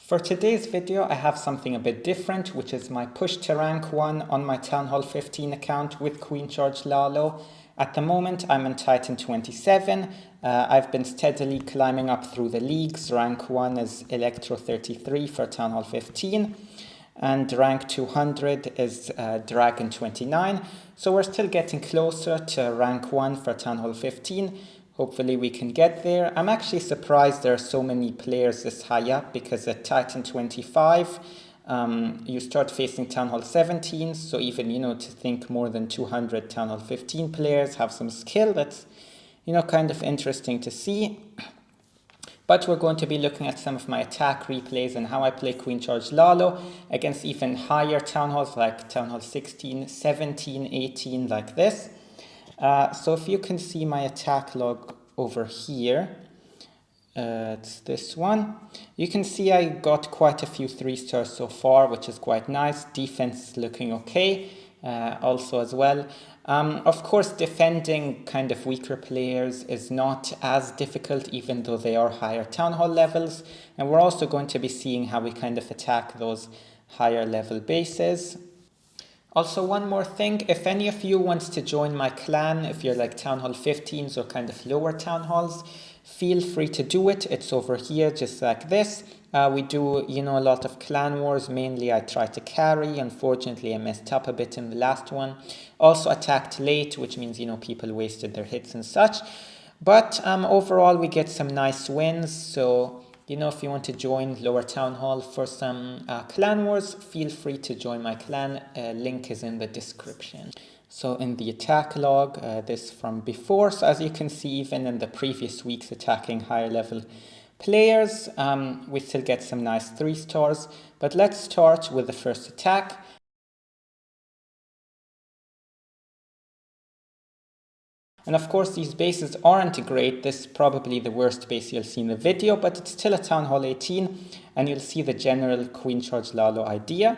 For today's video, I have something a bit different, which is my push to rank 1 on my Town Hall 15 account with Queen Charge Lalo. At the moment, I'm in Titan 27. I've been steadily climbing up through the leagues. Rank 1 is Electro 33 for Town Hall 15. And rank 200 is Dragon 29. So we're still getting closer to rank 1 for Town Hall 15. Hopefully we can get there. I'm actually surprised there are so many players this high up, because at Titan 25, you start facing Town Hall 17. So even, to think more than 200 Town Hall 15 players have some skill, that's, kind of interesting to see. But we're going to be looking at some of my attack replays and how I play Queen Charge Lalo against even higher Town Halls like Town Hall 16, 17, 18, like this. So if you can see my attack log over here, it's this one. You can see I got quite a few 3-stars so far, which is quite nice. Defense is looking okay also as well. Of course, defending kind of weaker players is not as difficult, even though they are higher Town Hall levels. And we're also going to be seeing how we kind of attack those higher level bases. Also, one more thing, if any of you wants to join my clan, if you're like Town Hall 15s or kind of lower Town Halls, feel free to do it. It's over here, just like this. We do, a lot of clan wars. Mainly I try to carry. Unfortunately, I messed up a bit in the last one. Also attacked late, which means, people wasted their hits and such. But overall, we get some nice wins. So, if you want to join Lower Town Hall for some clan wars, feel free to join my clan. Link is in the description. So in the attack log, this from before. So as you can see, even in the previous weeks attacking higher level players, we still get some nice 3-stars. But let's start with the first attack. And of course, these bases aren't great. This is probably the worst base you'll see in the video, but it's still a Town Hall 18, and you'll see the general Queen Charge Lalo idea.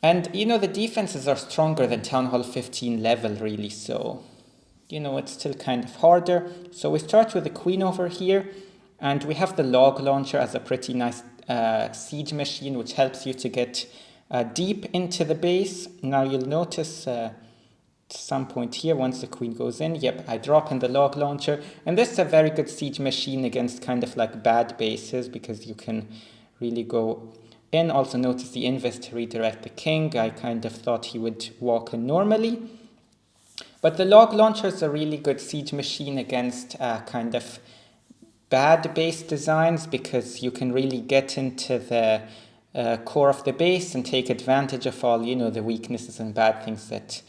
And, the defenses are stronger than Town Hall 15 level, really, so, it's still kind of harder. So we start with the Queen over here, and we have the log launcher as a pretty nice siege machine, which helps you to get deep into the base. Now you'll notice some point here, once the queen goes in, I drop in the log launcher, and this is a very good siege machine against kind of like bad bases, because you can really go in. Also notice the invis to redirect the king. I kind of thought he would walk in normally, but the log launcher is a really good siege machine against kind of bad base designs, because you can really get into the core of the base and take advantage of all the weaknesses and bad things that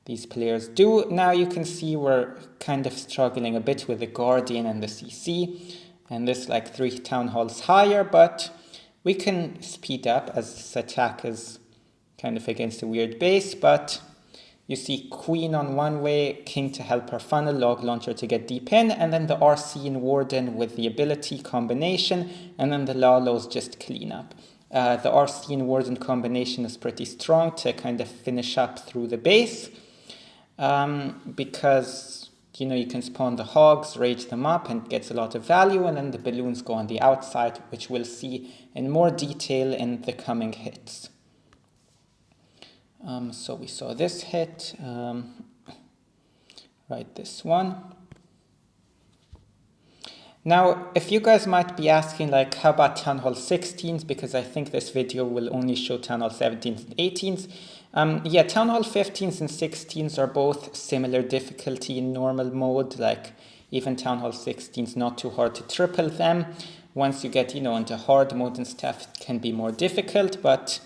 these players do. Now you can see we're kind of struggling a bit with the Guardian and the CC, and this like 3 Town Halls higher, but we can speed up as this attack is kind of against a weird base. But you see Queen on one way, King to help her funnel, log launcher to get deep in, and then the RC and Warden with the ability combination, and then the Lalo's just clean up. The RC and Warden combination is pretty strong to kind of finish up through the base. Because, you can spawn the hogs, rage them up, and gets a lot of value, and then the balloons go on the outside, which we'll see in more detail in the coming hits. So we saw this hit, right, this one. Now, if you guys might be asking, like, how about Town Hall 16s? Because I think this video will only show Town Hall 17s and 18s. Town Hall 15s and 16s are both similar difficulty in normal mode. Like, even Town Hall 16s, not too hard to triple them. Once you get, into hard mode and stuff, it can be more difficult. But,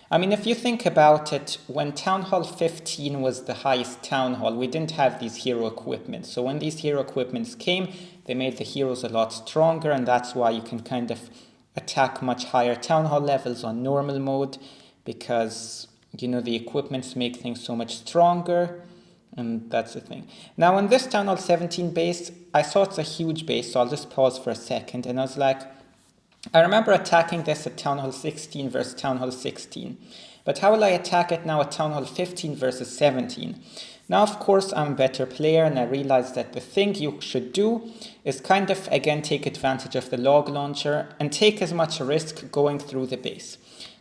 I mean, if you think about it, when Town Hall 15 was the highest Town Hall, we didn't have these hero equipment. So when these hero equipments came, they made the heroes a lot stronger, and that's why you can kind of attack much higher Town Hall levels on normal mode, because, the equipments make things so much stronger, and that's the thing. Now, in this Town Hall 17 base, I saw it's a huge base, so I'll just pause for a second, and I was like, I remember attacking this at Town Hall 16 versus Town Hall 16, but how will I attack it now at Town Hall 15 versus 17? Now, of course, I'm a better player, and I realized that the thing you should do is kind of, again, take advantage of the log launcher and take as much risk going through the base.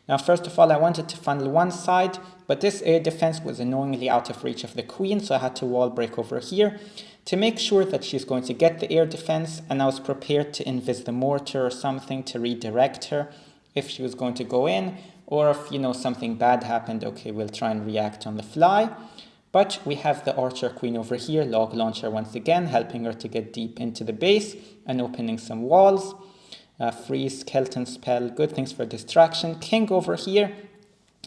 Now, first of all, I wanted to funnel one side, but this air defense was annoyingly out of reach of the queen, so I had to wall break over here to make sure that she's going to get the air defense, and I was prepared to invis the mortar or something to redirect her if she was going to go in, or if, something bad happened, okay, we'll try and react on the fly. But we have the archer queen over here, log launcher once again, helping her to get deep into the base and opening some walls. Freeze, skeleton spell, good things for distraction. King over here.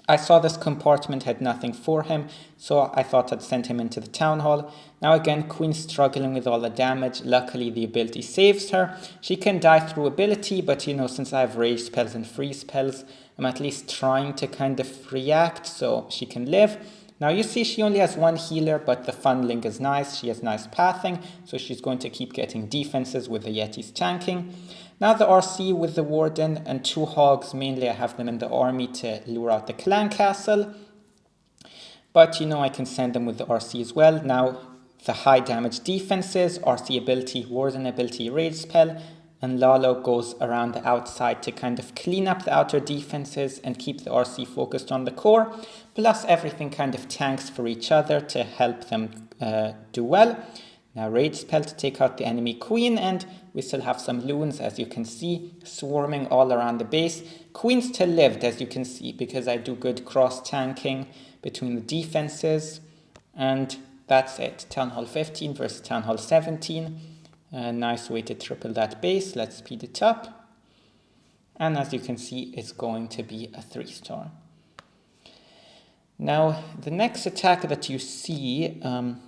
I saw this compartment had nothing for him, so I thought I'd send him into the town hall. Now again, queen struggling with all the damage. Luckily, the ability saves her. She can die through ability, but since I have rage spells and freeze spells, I'm at least trying to kind of react so she can live. Now you see she only has one healer, but the funneling is nice. She has nice pathing, so she's going to keep getting defenses with the Yetis tanking. Now the RC with the Warden and 2 hogs, mainly I have them in the army to lure out the clan castle. But I can send them with the RC as well. Now the high damage defenses, RC ability, Warden ability, rage spell, and Lalo goes around the outside to kind of clean up the outer defenses and keep the RC focused on the core. Plus everything kind of tanks for each other to help them do well. Now rage spell to take out the enemy queen, and we still have some loons, as you can see, swarming all around the base. Queen still lived, as you can see, because I do good cross tanking between the defenses. And that's it. Town Hall 15 versus Town Hall 17. A nice way to triple that base. Let's speed it up. And as you can see, it's going to be a 3-star. Now, the next attack that you see,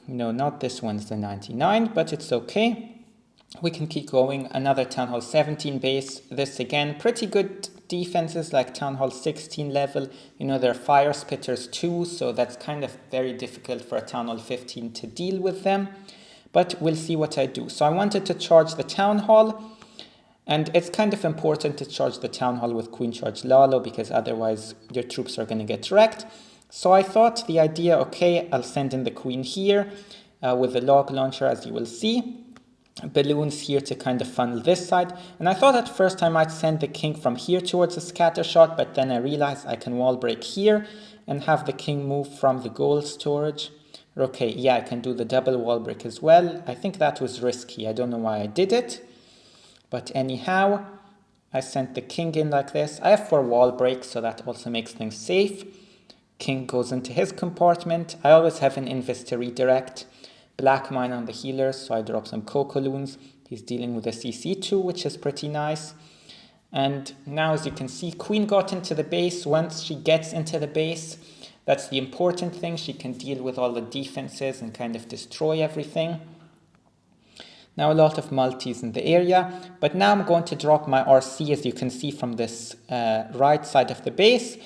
not this one's the 99, but it's okay. We can keep going. Another Town Hall 17 base. This again, pretty good defenses like Town Hall 16 level. They're fire spitters too, so that's kind of very difficult for a Town Hall 15 to deal with them. But we'll see what I do. So I wanted to charge the Town Hall. And it's kind of important to charge the Town Hall with Queen Charge Lalo, because otherwise your troops are going to get wrecked. So I thought the idea, okay, I'll send in the queen here with the log launcher, as you will see. Balloons here to kind of funnel this side. And I thought at first I might send the king from here towards a scatter shot, but then I realized I can wall break here and have the king move from the gold storage. Okay, yeah, I can do the double wall break as well. I think that was risky. I don't know why I did it. But anyhow, I sent the king in like this. I have 4 wall breaks, so that also makes things safe. King goes into his compartment. I always have an invis to redirect. Black mine on the healers, so I drop some cocoa loons. He's dealing with a CC2, which is pretty nice. And now, as you can see, queen got into the base. Once she gets into the base, that's the important thing. She can deal with all the defenses and kind of destroy everything. Now a lot of multis in the area, but now I'm going to drop my RC, as you can see, from this right side of the base,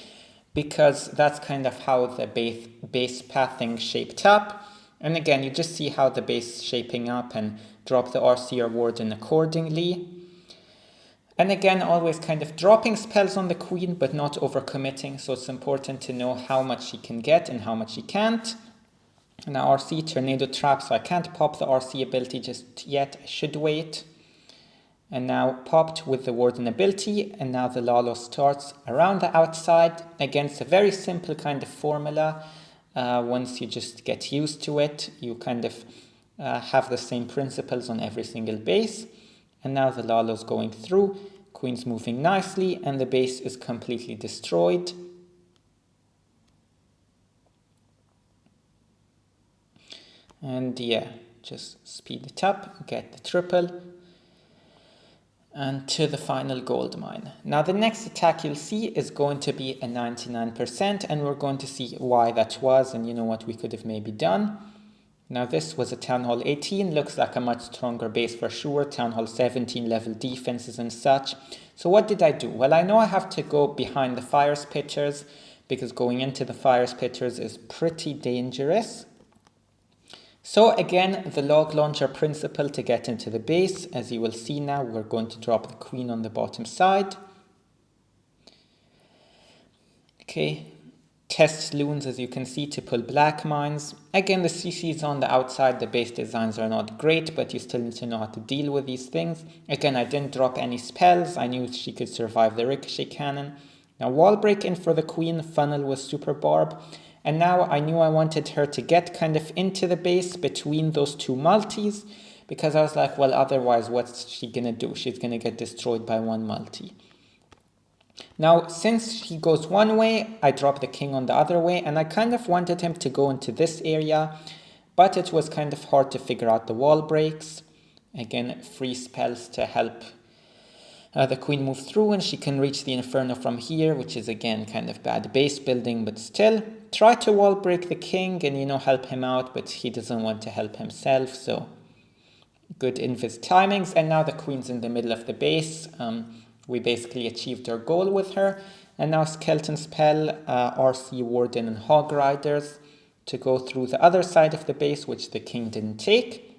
because that's kind of how the base pathing shaped up. And again, you just see how the base is shaping up and drop the RC or Warden accordingly. And again, always kind of dropping spells on the queen, but not overcommitting. So it's important to know how much she can get and how much she can't. Now RC tornado trap, so I can't pop the RC ability just yet. I should wait. And now popped with the Warden ability, and now the Lalo starts around the outside against a very simple kind of formula. Once you just get used to it, you kind of have the same principles on every single base. And now the Lalo's going through, queen's moving nicely, and the base is completely destroyed. And yeah, just speed it up, get the triple, and to the final gold mine. Now the next attack you'll see is going to be a 99%, and we're going to see why that was and what we could have maybe done. Now this was a Town Hall 18, looks like a much stronger base for sure, Town Hall 17 level defenses and such. So what did I do? Well, I know I have to go behind the fire spitters, because going into the fire spitters is pretty dangerous. So again, the log launcher principle to get into the base. As you will see now, we're going to drop the queen on the bottom side. Okay, test loons, as you can see, to pull black mines. Again, the CCs on the outside, the base designs are not great, but you still need to know how to deal with these things. Again, I didn't drop any spells. I knew she could survive the ricochet cannon. Now, wall break in for the queen, funnel with super barb. And now I knew I wanted her to get kind of into the base between those two multis, because I was like, well, otherwise, what's she going to do? She's going to get destroyed by one multi. Now, since he goes one way, I drop the king on the other way, and I kind of wanted him to go into this area, but it was kind of hard to figure out the wall breaks. Again, free spells to help the queen move through, and she can reach the inferno from here, which is again kind of bad base building, but still. Try to wall break the king and, help him out, but he doesn't want to help himself, so good invis timings. And now the queen's in the middle of the base. We basically achieved our goal with her. And now Skeleton Spell, RC Warden and Hog Riders to go through the other side of the base, which the king didn't take.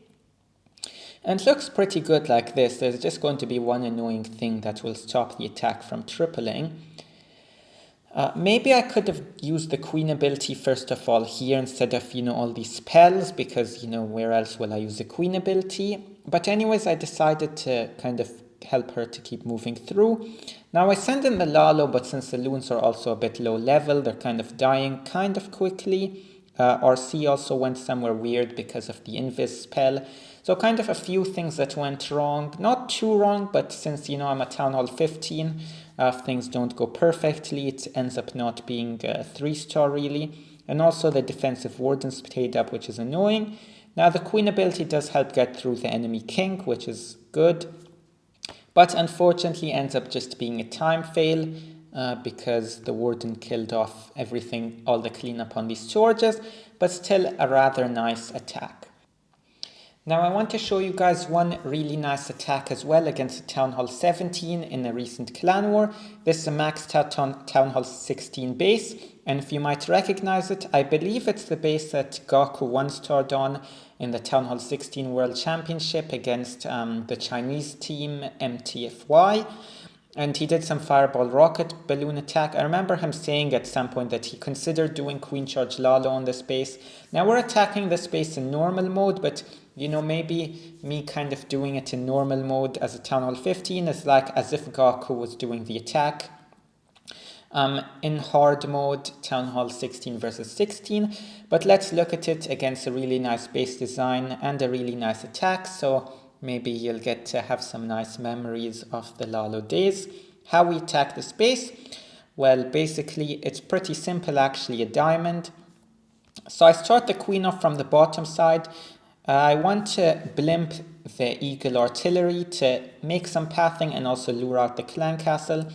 And it looks pretty good like this. There's just going to be one annoying thing that will stop the attack from tripling. Maybe I could have used the queen ability first of all here instead of, all these spells, because, where else will I use the queen ability? But anyways, I decided to kind of help her to keep moving through. Now I send in the Lalo, but since the loons are also a bit low level, they're kind of dying kind of quickly. RC also went somewhere weird because of the invis spell. So kind of a few things that went wrong. Not too wrong, but since, I'm a Town Hall 15, if things don't go perfectly, it ends up not being a 3-star really. And also the defensive warden stayed up, which is annoying. Now the queen ability does help get through the enemy king, which is good. But unfortunately ends up just being a time fail because the warden killed off everything, all the cleanup on these charges, but still a rather nice attack. Now I want to show you guys one really nice attack as well against Town Hall 17 in a recent clan war. This is a maxed out Town Hall 16 base, and if you might recognize it, I believe it's the base that Gaku 1-starred on in the Town Hall 16 World Championship against the Chinese team MTFY. And he did some fireball rocket balloon attack. I remember him saying at some point that he considered doing Queen Charge Lalo on this base. Now we're attacking this base in normal mode, but maybe me kind of doing it in normal mode as a Town Hall 15 is like as if Gaku was doing the attack. In hard mode, Town Hall 16 versus 16, but let's look at it against a really nice base design and a really nice attack, so maybe you'll get to have some nice memories of the Lalo days. How we attack this base? Well, basically, it's pretty simple actually, a diamond. So I start the queen off from the bottom side. I want to blimp the Eagle Artillery to make some pathing and also lure out the clan castle.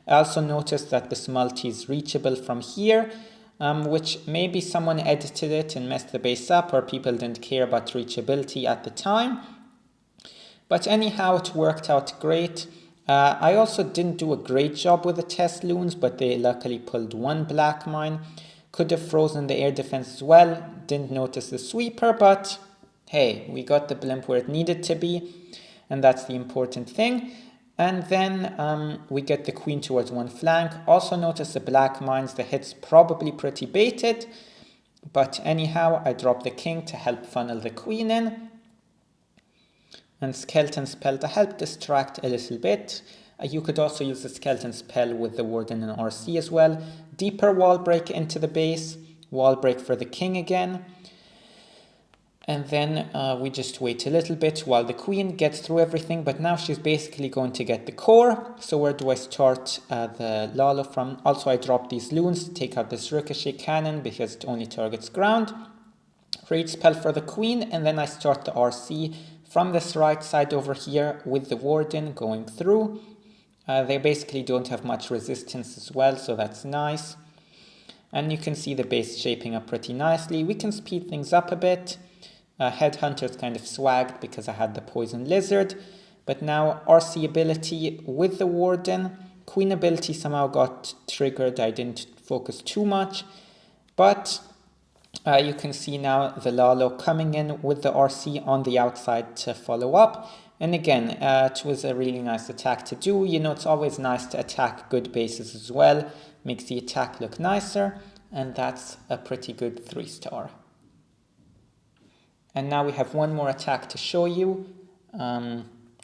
I also noticed that this multi is reachable from here, which maybe someone edited it and messed the base up, or people didn't care about reachability at the time. But anyhow, it worked out great. I also didn't do a great job with the test loons, but they luckily pulled one black mine. Could have frozen the air defense as well. Didn't notice the sweeper, but hey, we got the blimp where it needed to be, and that's the important thing. And then we get the queen towards one flank. Also notice the black mines, the hit's probably pretty baited. But anyhow, I drop the king to help funnel the queen in. And Skeleton Spell to help distract a little bit. You could also use the Skeleton Spell with the Warden and RC as well. Deeper wall break into the base. Wall break for the king again. And then we just wait a little bit while the queen gets through everything. But now she's basically going to get the core. So where do I start the Lalo from? Also, I drop these loons to take out this ricochet cannon because it only targets ground. Rage spell for the queen. And then I start the RC from this right side over here with the warden going through. They basically don't have much resistance as well, so that's nice. And you can see the base shaping up pretty nicely. We can speed things up a bit. Headhunter's kind of swagged because I had the poison lizard. But now RC ability with the warden. Queen ability somehow got triggered. I didn't focus too much. But you can see now the Lalo coming in with the RC on the outside to follow up. And again, it was a really nice attack to do. It's always nice to attack good bases as well. Makes the attack look nicer. and that's a pretty good 3-star. And now we have one more attack to show you,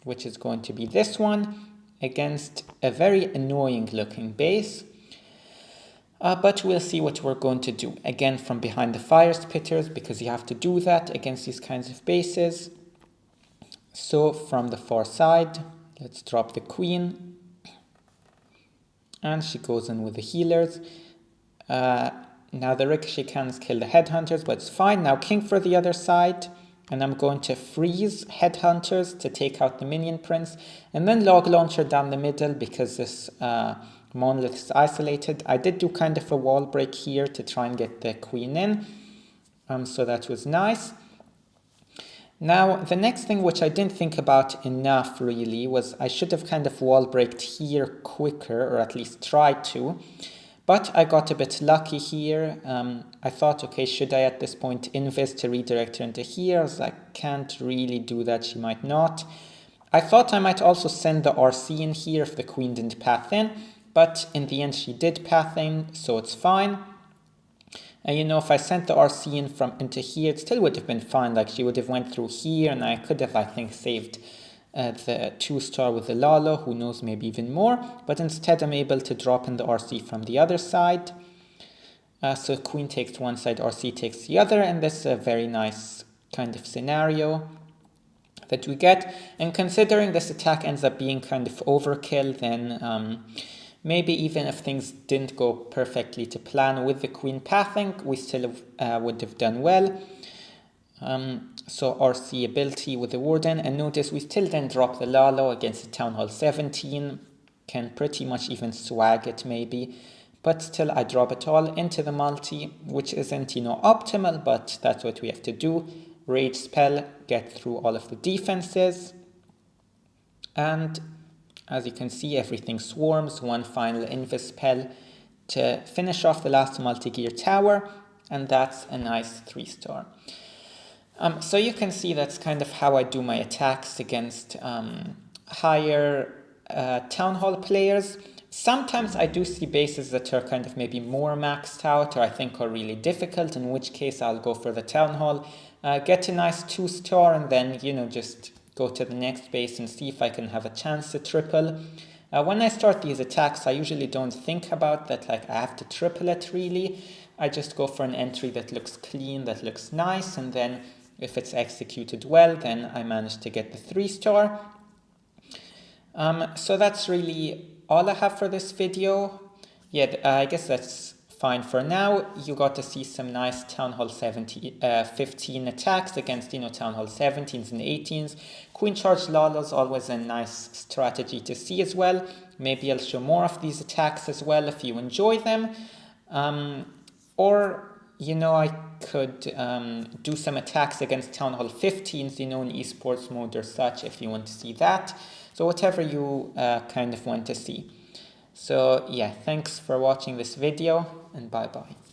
which is going to be this one against a very annoying looking base. But we'll see what we're going to do. Again, from behind the fire spitters, because you have to do that against these kinds of bases. So from the far side, let's drop the queen. And she goes in with the healers. Now the ricochet cannons kill the headhunters, but it's fine. Now king for the other side. And I'm going to freeze headhunters to take out the minion prince. And then log launcher down the middle because this monolith is isolated. I did do kind of a wall break here to try and get the queen in. So that was nice. Now, the next thing which I didn't think about enough really was I should have kind of wall breaked here quicker, or at least tried to. But I got a bit lucky here. I thought, okay, should I at this point invis to redirect her into here? I was like, I can't really do that, she might not. I thought I might also send the RC in here if the queen didn't path in. But in the end she did path in, so it's fine. And you know, if I sent the RC in into here, it still would have been fine. Like she would have went through here, and I could have, I think, saved the 2-star with the Lalo, who knows, maybe even more. But instead I'm able to drop in the RC from the other side. So queen takes one side, RC takes the other, and this is a very nice kind of scenario that we get. And considering this attack ends up being kind of overkill, then maybe even if things didn't go perfectly to plan with the queen pathing, we still would have done well. So RC ability with the warden, and notice we still then drop the Lalo against the Town Hall 17, can pretty much even swag it maybe, but still I drop it all into the multi, which isn't, you know, optimal, but that's what we have to do. Rage spell, get through all of the defenses, and as you can see, everything swarms. One final invis spell to finish off the last multi-gear tower, and that's a nice 3-star. So you can see that's kind of how I do my attacks against higher Town Hall players. Sometimes I do see bases that are kind of maybe more maxed out, or I think are really difficult, in which case I'll go for the Town Hall, get a nice 2-star, and then, you know, just go to the next base and see if I can have a chance to triple. When I start these attacks, I usually don't think about that, like I have to triple it really. I just go for an entry that looks clean, that looks nice, and then if it's executed well, then I manage to get the 3-star. So that's really all I have for this video. Yeah, I guess that's fine for now. You got to see some nice Town Hall 15 attacks against, you know, Town Hall 17s and 18s. Queen Charge Lalo is always a nice strategy to see as well. Maybe I'll show more of these attacks as well if you enjoy them. Or, you know, I could do some attacks against Town Hall 15s, you know, in esports mode or such, if you want to see that. So whatever you kind of want to see. So yeah, thanks for watching this video, and bye bye.